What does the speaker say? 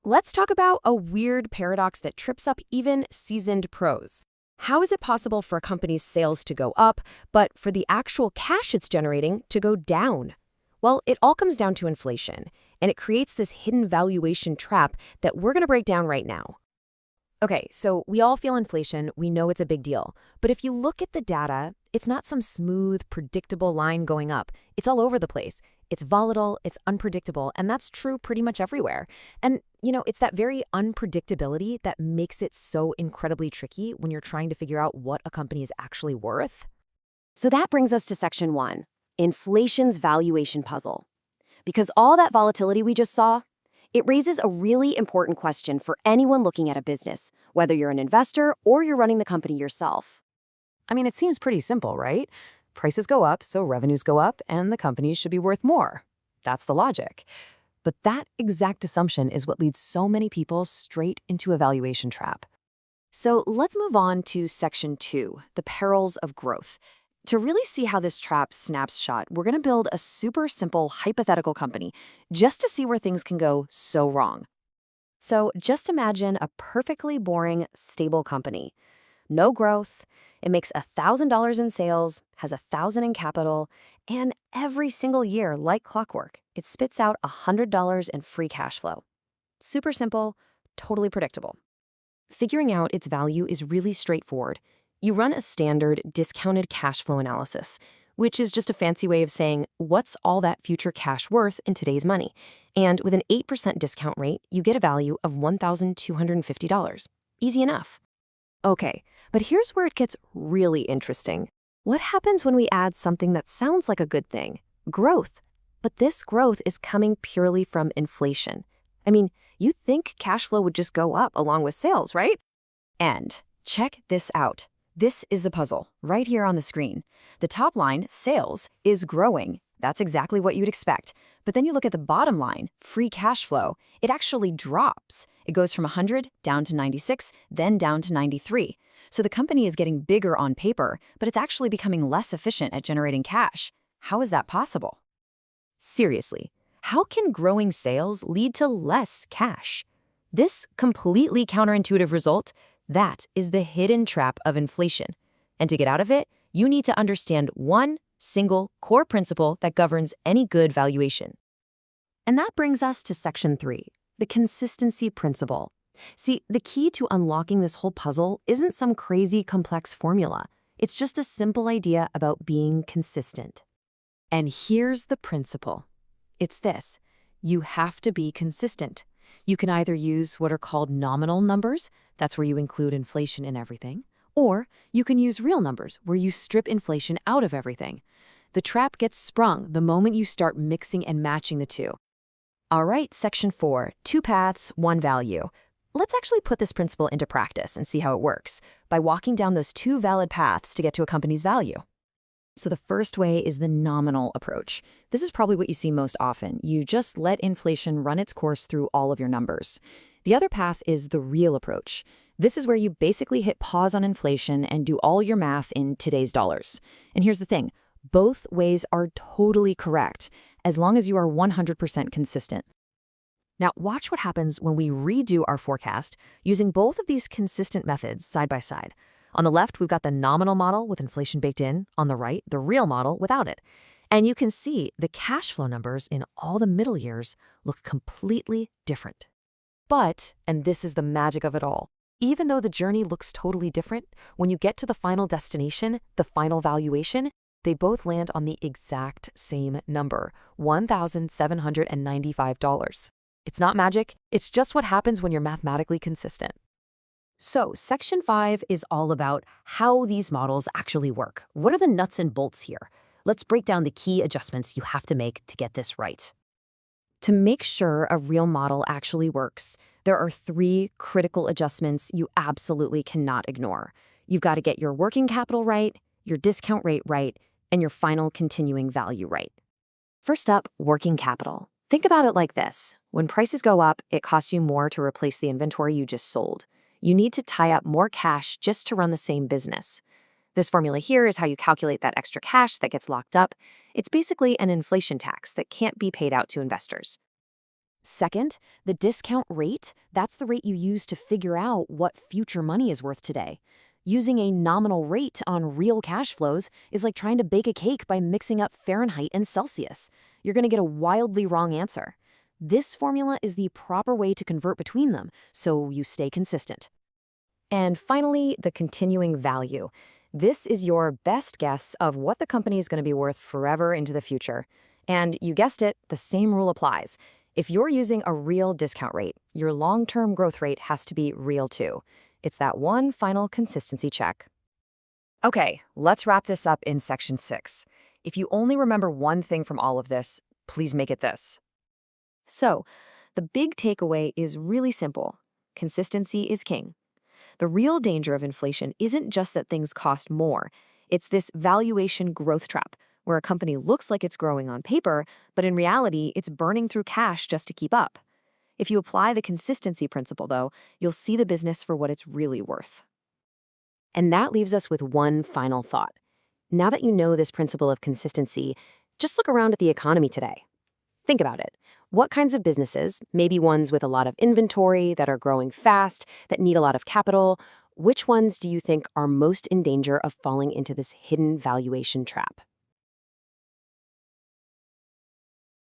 Let's talk about a weird paradox that trips up even seasoned pros. How is it possible for a company's sales to go up, but for the actual cash it's generating to go down? Well, it all comes down to inflation, and it creates this hidden valuation trap that we're going to break down right now. Okay, so we all feel inflation. We know it's a big deal. But if you look at the data, it's not some smooth, predictable line going up. It's all over the place. It's volatile, it's unpredictable, and that's true pretty much everywhere. And, it's that very unpredictability that makes it so incredibly tricky when you're trying to figure out what a company is actually worth. So that brings us to section 1, inflation's valuation puzzle. Because all that volatility we just saw, it raises a really important question for anyone looking at a business, whether you're an investor or you're running the company yourself. I mean, it seems pretty simple, right? Prices go up, so revenues go up, and the companies should be worth more. That's the logic. But that exact assumption is what leads so many people straight into a valuation trap. So let's move on to section 2, the perils of growth. To really see how this trap snaps shut, we're going to build a super simple hypothetical company just to see where things can go so wrong. So just imagine a perfectly boring, stable company. No growth, it makes $1,000 in sales, has $1,000 in capital, and every single year, like clockwork, it spits out $100 in free cash flow. Super simple, totally predictable. Figuring out its value is really straightforward. You run a standard discounted cash flow analysis, which is just a fancy way of saying, what's all that future cash worth in today's money? And with an 8% discount rate, you get a value of $1,250. Easy enough. Okay, but here's where it gets really interesting. What happens when we add something that sounds like a good thing? Growth. But this growth is coming purely from inflation. I mean, you'd think cash flow would just go up along with sales, right? And check this out. This is the puzzle, right here on the screen. The top line, sales, is growing. That's exactly what you'd expect. But then you look at the bottom line, free cash flow, it actually drops. It goes from 100 down to 96, then down to 93. So the company is getting bigger on paper, but it's actually becoming less efficient at generating cash. How is that possible? Seriously, how can growing sales lead to less cash? This completely counterintuitive result, that is the hidden trap of inflation. And to get out of it, you need to understand one single core principle that governs any good valuation. And that brings us to section 3, the consistency principle. See, the key to unlocking this whole puzzle isn't some crazy complex formula. It's just a simple idea about being consistent. And here's the principle. It's this. You have to be consistent. You can either use what are called nominal numbers, that's where you include inflation in everything, or you can use real numbers, where you strip inflation out of everything. The trap gets sprung the moment you start mixing and matching the two. All right, section 4, 2 paths, 1 value. Let's actually put this principle into practice and see how it works by walking down those 2 valid paths to get to a company's value. So the first way is the nominal approach. This is probably what you see most often. You just let inflation run its course through all of your numbers. The other path is the real approach. This is where you basically hit pause on inflation and do all your math in today's dollars. And here's the thing. Both ways are totally correct, as long as you are 100% consistent. Now, watch what happens when we redo our forecast using both of these consistent methods side by side. On the left, we've got the nominal model with inflation baked in. On the right, the real model without it. And you can see the cash flow numbers in all the middle years look completely different. But, and this is the magic of it all, even though the journey looks totally different, when you get to the final destination, the final valuation, they both land on the exact same number, $1,795. It's not magic, it's just what happens when you're mathematically consistent. So, section 5 is all about how these models actually work. What are the nuts and bolts here? Let's break down the key adjustments you have to make to get this right. To make sure a real model actually works, there are 3 critical adjustments you absolutely cannot ignore. You've got to get your working capital right, your discount rate right, and your final continuing value right. First up, working capital. Think about it like this. When prices go up, it costs you more to replace the inventory you just sold. You need to tie up more cash just to run the same business. This formula here is how you calculate that extra cash that gets locked up. It's basically an inflation tax that can't be paid out to investors. Second, the discount rate, that's the rate you use to figure out what future money is worth today. Using a nominal rate on real cash flows is like trying to bake a cake by mixing up Fahrenheit and Celsius. You're going to get a wildly wrong answer. This formula is the proper way to convert between them, so you stay consistent. And finally, the continuing value. This is your best guess of what the company is going to be worth forever into the future. And you guessed it, the same rule applies. If you're using a real discount rate, your long-term growth rate has to be real too. It's that one final consistency check. Okay, let's wrap this up in section 6. If you only remember one thing from all of this, please make it this. So, the big takeaway is really simple. Consistency is king. The real danger of inflation isn't just that things cost more. It's this valuation growth trap, where a company looks like it's growing on paper, but in reality, it's burning through cash just to keep up. If you apply the consistency principle, though, you'll see the business for what it's really worth. And that leaves us with one final thought. Now that you know this principle of consistency, just look around at the economy today. Think about it. What kinds of businesses, maybe ones with a lot of inventory, that are growing fast, that need a lot of capital, which ones do you think are most in danger of falling into this hidden valuation trap?